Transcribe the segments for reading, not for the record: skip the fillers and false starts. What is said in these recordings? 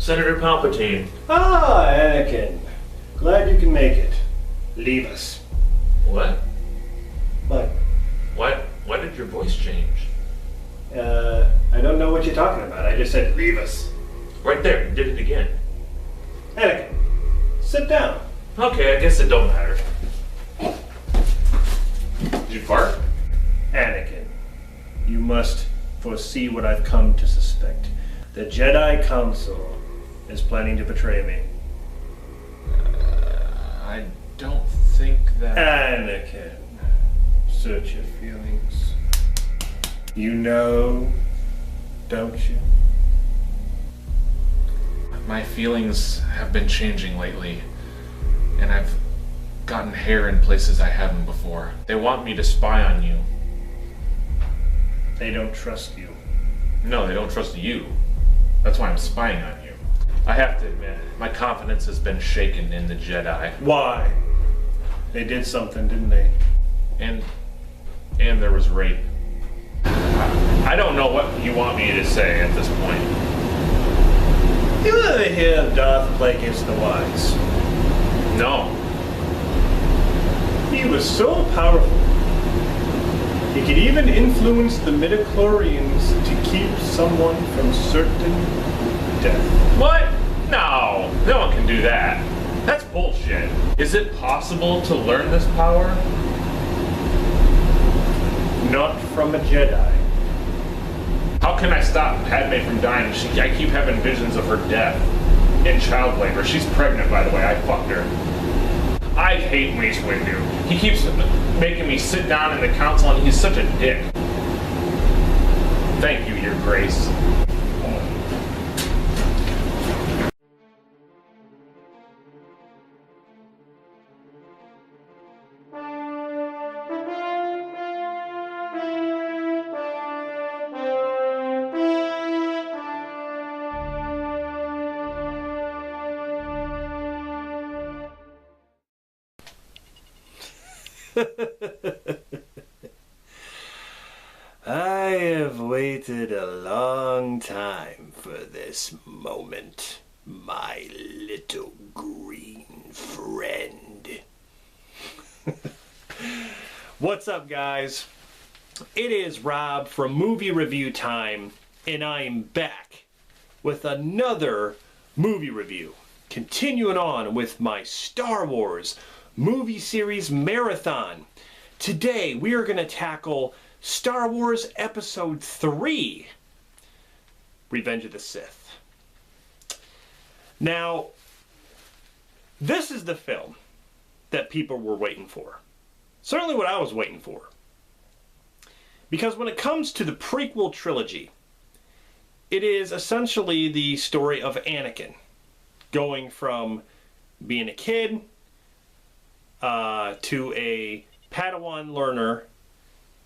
Senator Palpatine. Ah, Anakin. Glad you can make it. Leave us. What? What? Why did your voice change? I don't know what you're talking about. I just said leave us. Right there, you did it again. Anakin, sit down. Okay, I guess it don't matter. Did you fart? Anakin, you must foresee what I've come to suspect. The Jedi Council is planning to betray me. I don't think that... Anakin, search your feelings. You know, don't you? My feelings have been changing lately, and I've gotten hair in places I haven't before. They want me to spy on you. They don't trust you. No, they don't trust you. That's why I'm spying on you. I have to admit, my confidence has been shaken in the Jedi. Why? They did something, didn't they? And there was rape. I don't know what you want me to say at this point. You ever hear of Darth Plagueis the Wise? No. He was so powerful. He could even influence the midichlorians to keep someone from certain death. What? No. No one can do that. That's bullshit. Is it possible to learn this power? Not from a Jedi. How can I stop Padme from dying? I keep having visions of her death in child labor. She's pregnant, by the way. I fucked her. I hate Mace Windu. He keeps making me sit down in the council, and he's such a dick. Thank you, Your Grace. I have waited a long time for this moment, my little green friend. What's up, guys? It is Rob from Movie Review Time, and I am back with another movie review. Continuing on with my Star Wars movie series marathon. Today we are going to tackle Star Wars Episode 3, Revenge of the Sith. Now, this is the film that people were waiting for. Certainly what I was waiting for. Because when it comes to the prequel trilogy, it is essentially the story of Anakin going from being a kid to a Padawan learner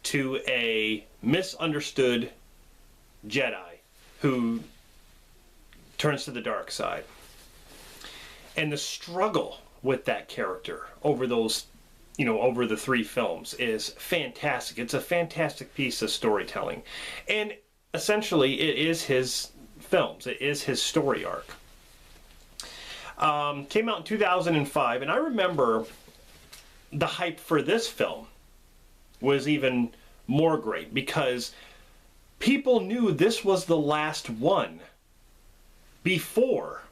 to a misunderstood Jedi who turns to the dark side. And the struggle with that character over those, over the 3 films is fantastic. It's a fantastic piece of storytelling. And essentially it is his films. It is his story arc. Came out in 2005, and I remember the hype for this film was even more great because people knew this was the last one before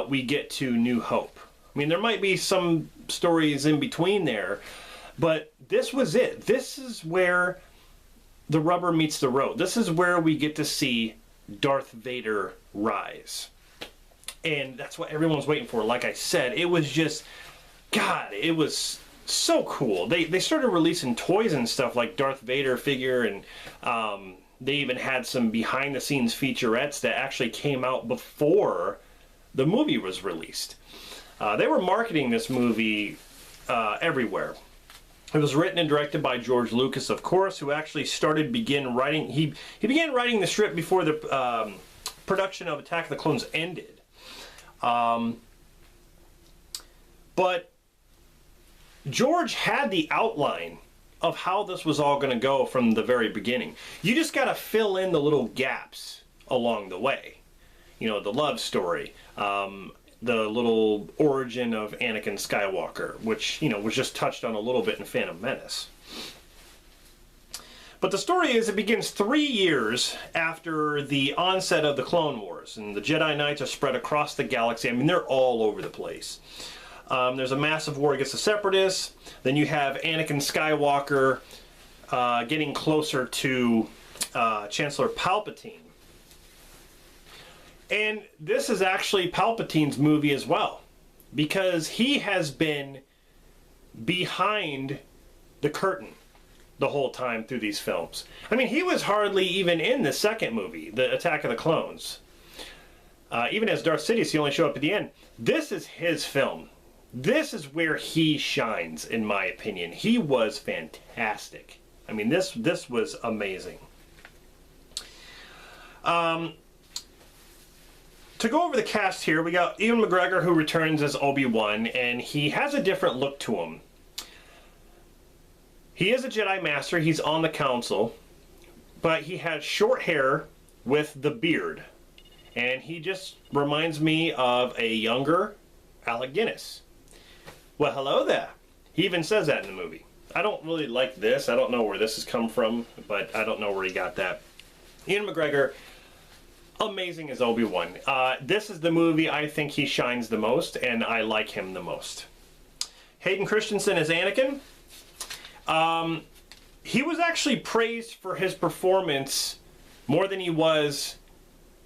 we get to New Hope. I mean, there might be some stories in between there, but this was it. This is where the rubber meets the road. This is where we get to see Darth Vader rise. And that's what everyone's waiting for. Like I said, it was just, God, it was so cool. They started releasing toys and stuff like Darth Vader figure, and they even had some behind the scenes featurettes that actually came out before the movie was released. They were marketing this movie everywhere. It was written and directed by George Lucas, of course, who actually began writing. He began writing the script before the production of Attack of the Clones ended. But George had the outline of how this was all going to go from the very beginning. You just got to fill in the little gaps along the way. you know, the love story, the little origin of Anakin Skywalker, which, you know, was just touched on a little bit in Phantom Menace. But the story is, it begins 3 years after the onset of the Clone Wars, and the Jedi Knights are spread across the galaxy. I mean, they're all over the place. There's a massive war against the Separatists. Then you have Anakin Skywalker getting closer to Chancellor Palpatine. And this is actually Palpatine's movie as well, because he has been behind the curtain the whole time through these films. I mean, he was hardly even in the second movie, the Attack of the Clones. Even as Darth Sidious, he only showed up at the end. This is his film. This is where he shines, in my opinion. He was fantastic. I mean, this was amazing. To go over the cast here, we got Ewan McGregor, who returns as Obi-Wan, and he has a different look to him. He is a Jedi Master, he's on the Council, but he has short hair with the beard. And he just reminds me of a younger Alec Guinness. Well, hello there. He even says that in the movie. I don't really like this. I don't know where this has come from, but I don't know where he got that. Ewan McGregor, amazing as Obi-Wan. This is the movie I think he shines the most, and I like him the most. Hayden Christensen as Anakin. He was actually praised for his performance more than he was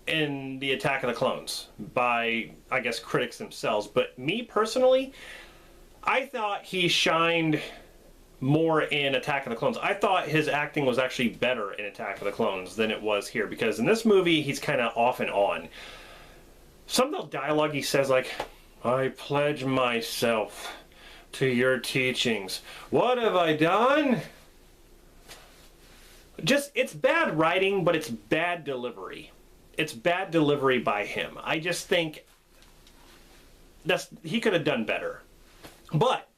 in the Attack of the Clones by, I guess, critics themselves. But me personally, I thought he shined more in Attack of the Clones. I thought his acting was actually better in Attack of the Clones than it was here, because in this movie he's kind of off and on. Some of the dialogue he says, like, "I pledge myself to your teachings. What have I done?" Just, it's bad writing, but it's bad delivery. It's bad delivery by him. I just think he could have done better. But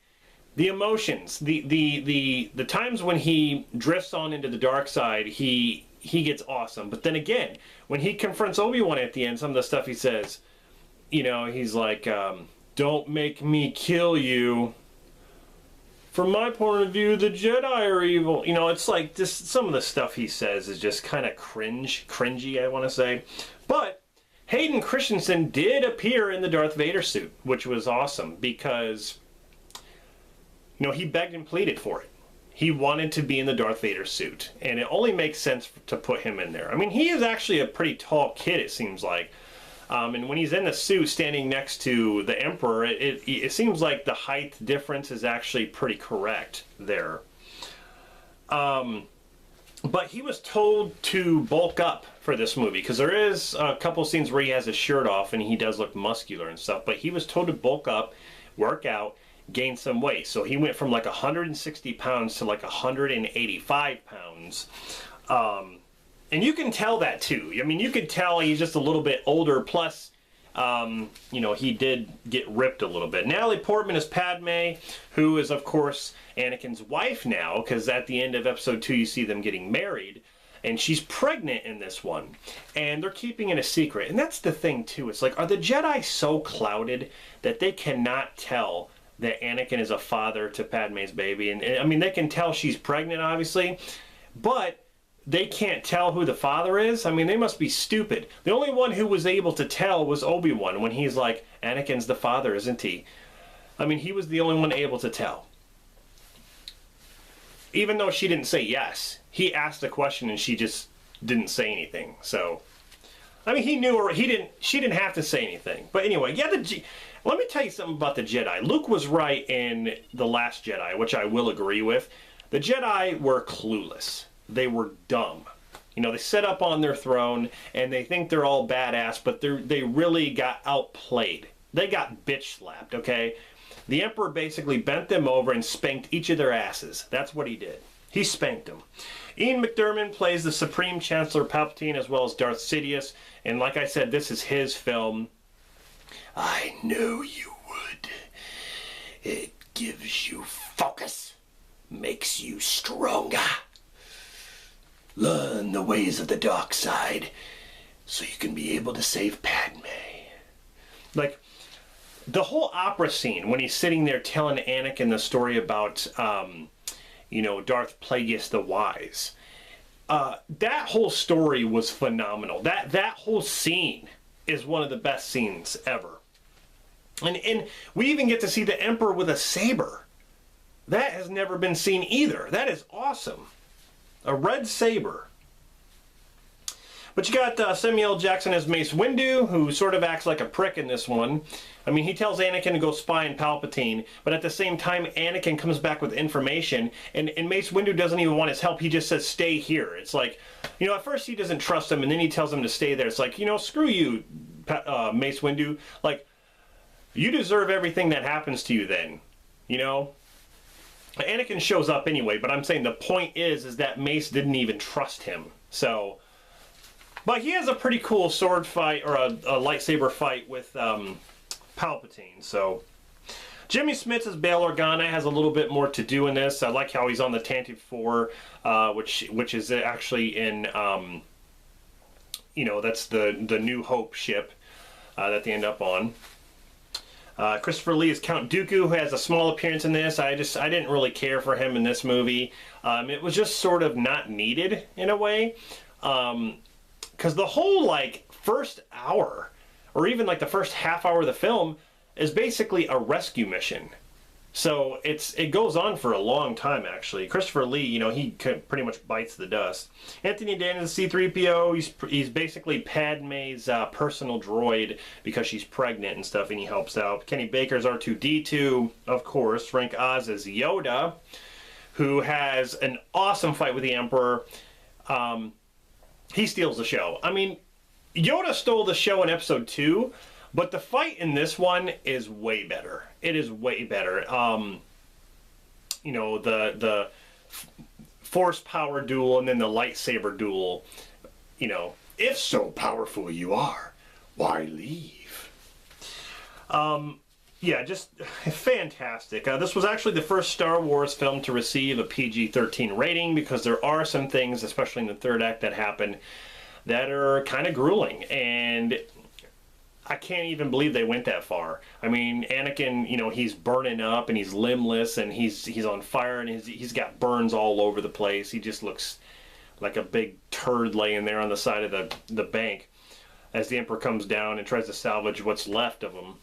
the emotions, the times when he drifts on into the dark side, he gets awesome. But then again, when he confronts Obi-Wan at the end, some of the stuff he says, you know, he's like, "Don't make me kill you. From my point of view, the Jedi are evil." You know, it's like just some of the stuff he says is just kind of cringy, I want to say. But Hayden Christensen did appear in the Darth Vader suit, which was awesome because, you know, he begged and pleaded for it. He wanted to be in the Darth Vader suit, and it only makes sense to put him in there. I mean, he is actually a pretty tall kid, it seems like. And when he's in the suit standing next to the Emperor, it seems like the height difference is actually pretty correct there. But he was told to bulk up for this movie, because there is a couple scenes where he has his shirt off and he does look muscular and stuff, but he was told to bulk up, work out, gain some weight. So he went from like 160 pounds to like 185 pounds. And you can tell that too. I mean, you could tell he's just a little bit older, plus, you know, he did get ripped a little bit. Natalie Portman is Padme, who is, of course, Anakin's wife now, because at the end of episode 2, you see them getting married, and she's pregnant in this one. And they're keeping it a secret. And that's the thing, too. It's like, are the Jedi so clouded that they cannot tell that Anakin is a father to Padme's baby? And I mean, they can tell she's pregnant, obviously, but they can't tell who the father is? I mean, they must be stupid. The only one who was able to tell was Obi-Wan, when he's like, "Anakin's the father, isn't he?" I mean, he was the only one able to tell. Even though she didn't say yes. He asked a question and she just didn't say anything. So, I mean, he knew her. She didn't have to say anything. But anyway, yeah, let me tell you something about the Jedi. Luke was right in The Last Jedi, which I will agree with. The Jedi were clueless. They were dumb. You know, they sit up on their throne and they think they're all badass, but they really got outplayed. They got bitch slapped, okay? The Emperor basically bent them over and spanked each of their asses. That's what he did. He spanked them. Ian McDiarmid plays the Supreme Chancellor Palpatine, as well as Darth Sidious. And like I said, this is his film. I knew you would. It gives you focus. Makes you stronger. Learn the ways of the dark side, so you can be able to save Padme. Like, the whole opera scene when he's sitting there telling Anakin the story about, Darth Plagueis the Wise. That whole story was phenomenal. That whole scene is one of the best scenes ever. And we even get to see the Emperor with a saber. That has never been seen either. That is awesome. A red saber. But you got Samuel L. Jackson as Mace Windu, who sort of acts like a prick in this one. I mean, he tells Anakin to go spy on Palpatine, but at the same time, Anakin comes back with information, and Mace Windu doesn't even want his help. He just says, stay here. It's like, at first he doesn't trust him, and then he tells him to stay there. It's like, screw you, Mace Windu. Like, you deserve everything that happens to you then, Anakin shows up anyway, but I'm saying the point is that Mace didn't even trust him. So, but he has a pretty cool sword fight, or a lightsaber fight with Palpatine. So, Jimmy Smits as Bail Organa has a little bit more to do in this. I like how he's on the Tantive 4, which is actually in, that's the New Hope ship that they end up on. Christopher Lee is Count Dooku, who has a small appearance in this. I didn't really care for him in this movie. It was just sort of not needed in a way. Because the whole, first hour, or even, the first half hour of the film, is basically a rescue mission. So, it goes on for a long time, actually. Christopher Lee, he pretty much bites the dust. Anthony Daniels, C-3PO, he's basically Padme's personal droid, because she's pregnant and stuff, and he helps out. Kenny Baker's R2-D2, of course. Frank Oz is Yoda, who has an awesome fight with the Emperor. He steals the show. I mean, Yoda stole the show in Episode 2, but the fight in this one is way better. It is way better. The force power duel and then the lightsaber duel. If so powerful you are, why leave? Yeah, just fantastic. This was actually the first Star Wars film to receive a PG-13 rating, because there are some things, especially in the third act, that happen that are kind of grueling, and I can't even believe they went that far. I mean, Anakin, he's burning up and he's limbless and he's on fire and he's got burns all over the place. He just looks like a big turd laying there on the side of the bank as the Emperor comes down and tries to salvage what's left of him.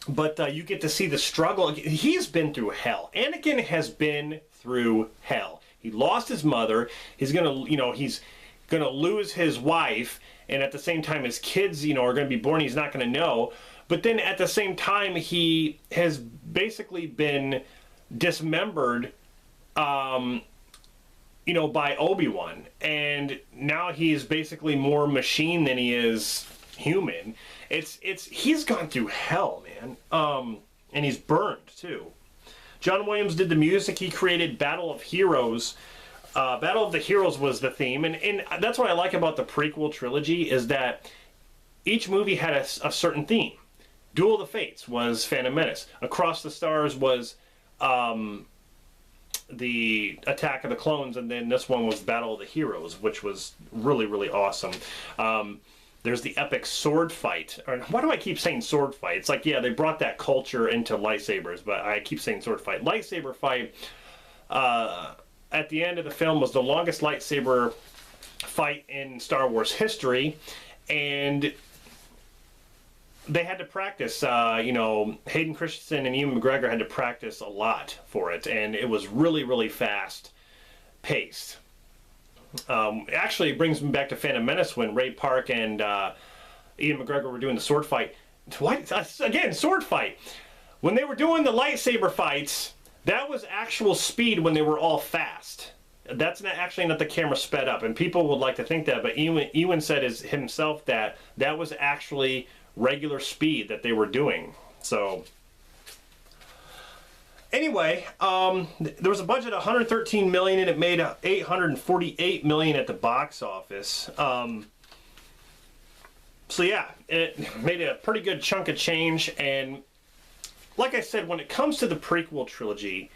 But you get to see the struggle. He's been through hell. Anakin has been through hell. He lost his mother. He's he's gonna lose his wife, and at the same time his kids, are gonna be born. He's not gonna know. But then at the same time, he has basically been dismembered, by Obi-Wan, and now he's basically more machine than he is human. He's gone through hell, man. And he's burned too. John Williams did the music. He created Battle of Heroes. Battle of the Heroes was the theme, and that's what I like about the prequel trilogy, is that each movie had a certain theme. Duel of the Fates was Phantom Menace. Across the Stars was the Attack of the Clones, and then this one was Battle of the Heroes, which was really, really awesome. There's the epic sword fight. Or why do I keep saying sword fight? It's like, yeah, they brought that culture into lightsabers, but I keep saying sword fight. Lightsaber fight at the end of the film was the longest lightsaber fight in Star Wars history, and they had to practice. Hayden Christensen and Ewan McGregor had to practice a lot for it, and it was really, really fast paced. Actually, it brings me back to Phantom Menace when Ray Park and Ewan McGregor were doing the sword fight. Again, sword fight. When they were doing the lightsaber fights, that was actual speed when they were all fast. That's actually not the camera sped up, and people would like to think that, but Ewan said himself that was actually regular speed that they were doing. So anyway, there was a budget of $113 million, and it made $848 million at the box office. So yeah, it made a pretty good chunk of change, and like I said, when it comes to the prequel trilogy,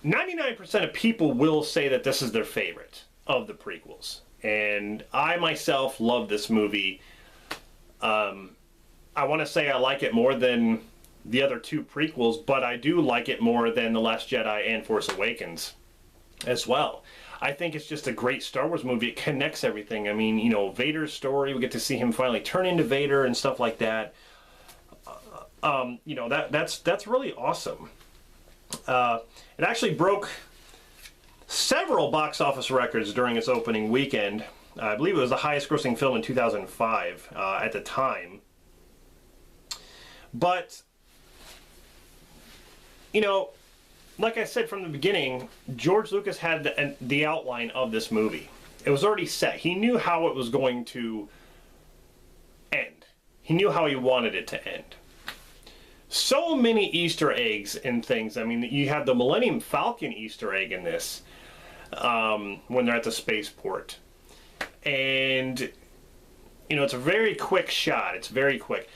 99% of people will say that this is their favorite of the prequels. And I myself love this movie. I want to say I like it more than the other two prequels, but I do like it more than The Last Jedi and Force Awakens as well. I think it's just a great Star Wars movie. It connects everything. I mean, you know, Vader's story, we get to see him finally turn into Vader and stuff like that. You know, that's really awesome. It actually broke several box office records during its opening weekend. I believe it was the highest grossing film in 2005 at the time. But, you know, like I said from the beginning, George Lucas had the outline of this movie. It was already set. He knew how it was going to end. He knew how he wanted it to end. So many Easter eggs and things. I mean, you have the Millennium Falcon Easter egg in this when they're at the spaceport. And, you know, it's a very quick shot. It's very quick.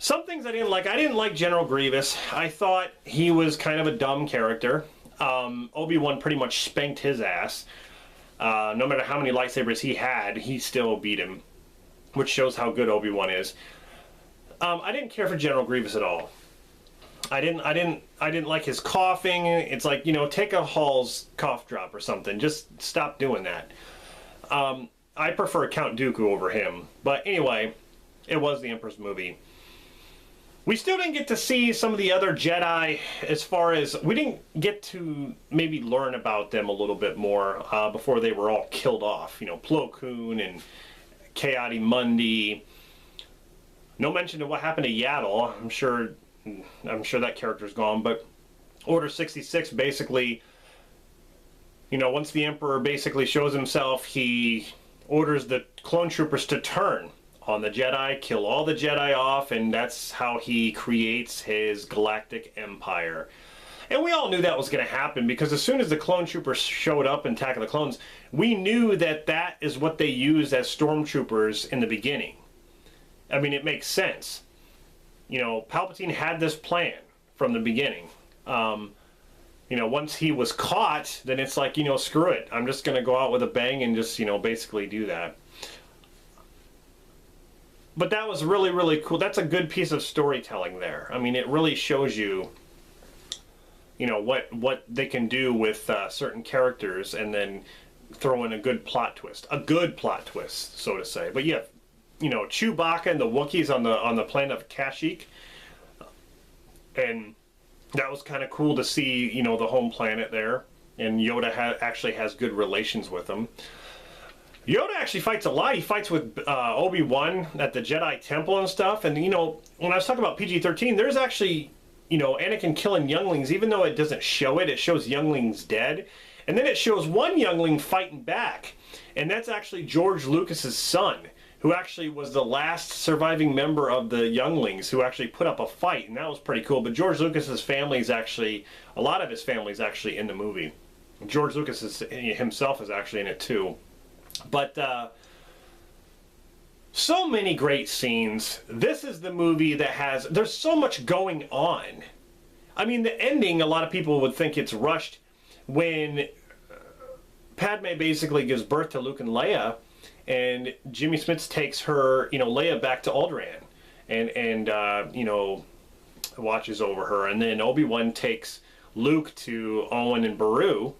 Some things I didn't like. I didn't like General Grievous. I thought he was kind of a dumb character. Obi-Wan pretty much spanked his ass. No matter how many lightsabers he had, he still beat him, which shows how good Obi-Wan is. I didn't care for General Grievous at all. I didn't like his coughing. It's like, you know, take a Hall's cough drop or something. Just stop doing that. I prefer Count Dooku over him. But anyway, it was the Emperor's movie. We still didn't get to see some of the other Jedi, as far as we didn't get to maybe learn about them a little bit more before they were all killed off. You know, Plo Koon and Ki-Adi-Mundi. No mention of what happened to Yaddle. I'm sure that character's gone. But Order 66 basically, you know, once the Emperor basically shows himself, he orders the clone troopers to turn on the Jedi, kill all the Jedi off, and that's how he creates his galactic empire. And we all knew that was going to happen, because as soon as the clone troopers showed up in Attack of the Clones, we knew that that is what they used as stormtroopers in the beginning. I mean, it makes sense. You know, Palpatine had this plan from the beginning. You know, once he was caught, then it's like, you know, screw it. I'm just going to go out with a bang and just, you know, basically do that. But that was really, really cool. That's a good piece of storytelling there. I mean, it really shows you, you know, what they can do with certain characters, and then throw in a good plot twist. A good plot twist, so to say. But yeah, you know, Chewbacca and the Wookiees on the planet of Kashyyyk. And that was kind of cool to see, you know, the home planet there. And Yoda actually has good relations with them. Yoda actually fights a lot. He fights with Obi-Wan at the Jedi Temple and stuff. And, you know, when I was talking about PG-13, there's actually, you know, Anakin killing younglings. Even though it doesn't show it, it shows younglings dead. And then it shows one youngling fighting back. And that's actually George Lucas's son, who actually was the last surviving member of the younglings who actually put up a fight. And that was pretty cool. But George Lucas's family is actually, a lot of his family is actually in the movie. George Lucas himself is actually in it too. But so many great scenes. This is the movie that has, there's so much going on. I mean, the ending, a lot of people would think it's rushed when Padme basically gives birth to Luke and Leia, and Jimmy Smits takes her, you know, Leia back to Alderaan, and you know, watches over her. And then Obi-Wan takes Luke to Owen and Beru,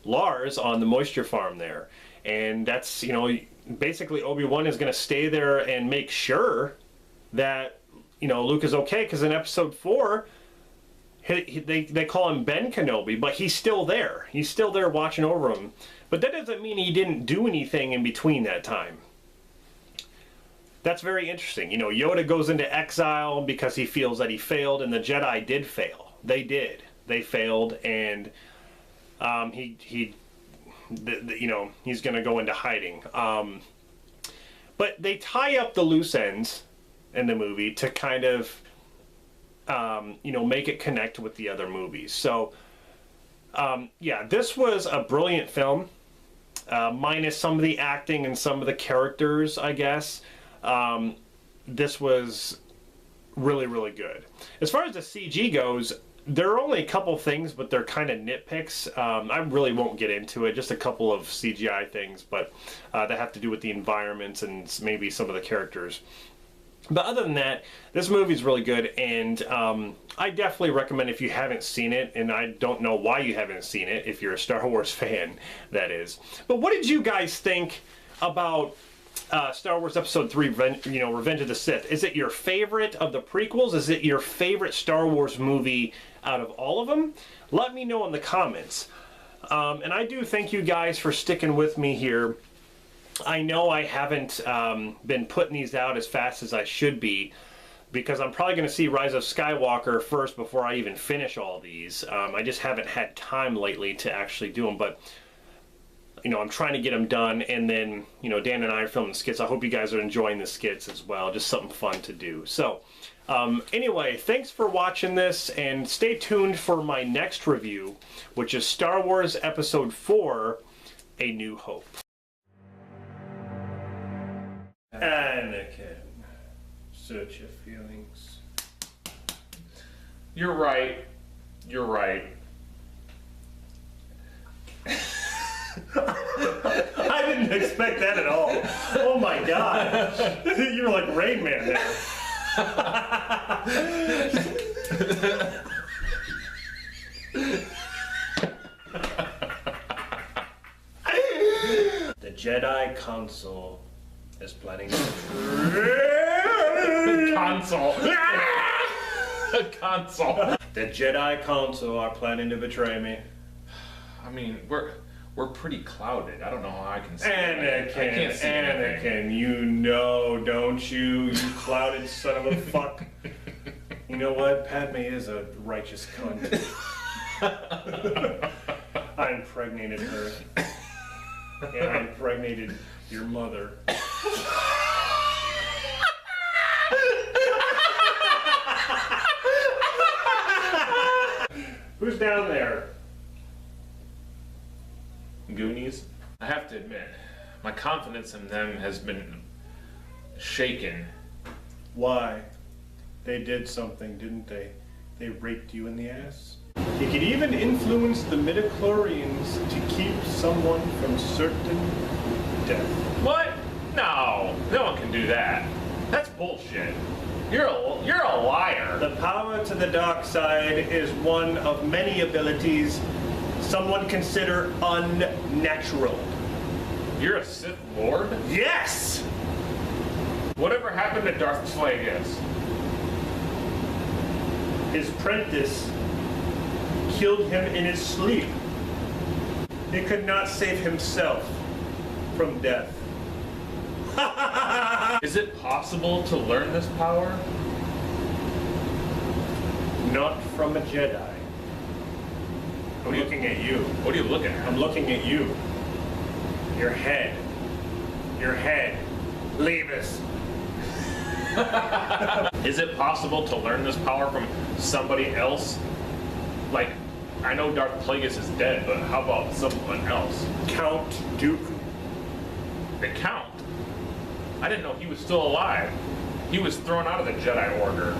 Lars, on the moisture farm there. And that's, you know, basically Obi-Wan is going to stay there and make sure that, you know, Luke is okay, because in episode 4, they call him Ben Kenobi, but he's still there. He's still there watching over him. But that doesn't mean he didn't do anything in between that time. That's very interesting. You know, Yoda goes into exile because he feels that he failed, and the Jedi did fail. They did. They failed, and you know, he's going to go into hiding. But they tie up the loose ends in the movie to kind of, you know, make it connect with the other movies. So, yeah, this was a brilliant film, minus some of the acting and some of the characters, I guess. This was really, really good. As far as the CG goes, there are only a couple things, but they're kind of nitpicks. I really won't get into it. Just a couple of CGI things, but that have to do with the environments and maybe some of the characters. But other than that, this movie's really good, and I definitely recommend if you haven't seen it, and I don't know why you haven't seen it, if you're a Star Wars fan, that is. But what did you guys think about Star Wars Episode 3, Revenge of the Sith? Is it your favorite of the prequels? Is it your favorite Star Wars movie out of all of them? Let me know in the comments. And I do thank you guys for sticking with me here. I know I haven't been putting these out as fast as I should be, because I'm probably going to see Rise of Skywalker first before I even finish all these. I just haven't had time lately to actually do them, but I'm trying to get them done, and then, Dan and I are filming skits. I hope you guys are enjoying the skits as well. Just something fun to do. So, anyway, thanks for watching this, and stay tuned for my next review, which is Star Wars Episode 4, A New Hope. Anakin, search your feelings. You're right. You're right. I didn't expect that at all. Oh my god. You were like Rain Man there. The Jedi Council is planning to... Console. Console. The Jedi Council are planning to betray me. I mean, we're pretty clouded. I don't know how I can see Anakin, I can't see anything. Anakin, don't you? You clouded son of a fuck. You know what? Padme is a righteous cunt. I impregnated her. And I impregnated your mother. Who's down there? Goonies. I have to admit, my confidence in them has been shaken. Why? They did something, didn't they? They raped you in the ass? He could even influence the midichlorians to keep someone from certain death. What? No one can do that. That's bullshit. You're a liar. The power to the dark side is one of many abilities some would consider unnatural. You're a Sith Lord? Yes! Whatever happened to Darth Plagueis? His apprentice killed him in his sleep. He could not save himself from death. Is it possible to learn this power? Not from a Jedi. I'm looking at you. What are you looking at? I'm looking at you. Your head. Your head. Leave us. Is it possible to learn this power from somebody else? Like, I know Darth Plagueis is dead, but how about someone else? Count Dooku. The Count? I didn't know he was still alive. He was thrown out of the Jedi Order.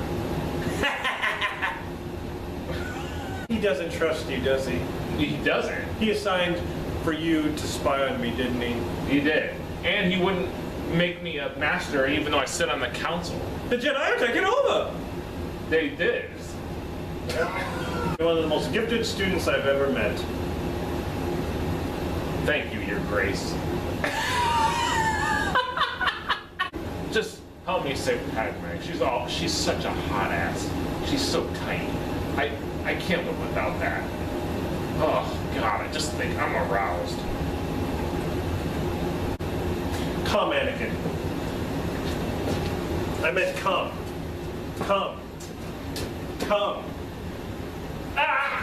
He doesn't trust you, does he? He doesn't. He assigned for you to spy on me, didn't he? He did. And he wouldn't make me a master even though I sit on the council. The Jedi are taking over! They did. You're one of the most gifted students I've ever met. Thank you, Your Grace. Just help me save Padme. She's such a hot ass. She's so tight. I can't live without that. Oh, God, I just think I'm aroused. Come, Anakin. I meant come. Come. Come. Ah!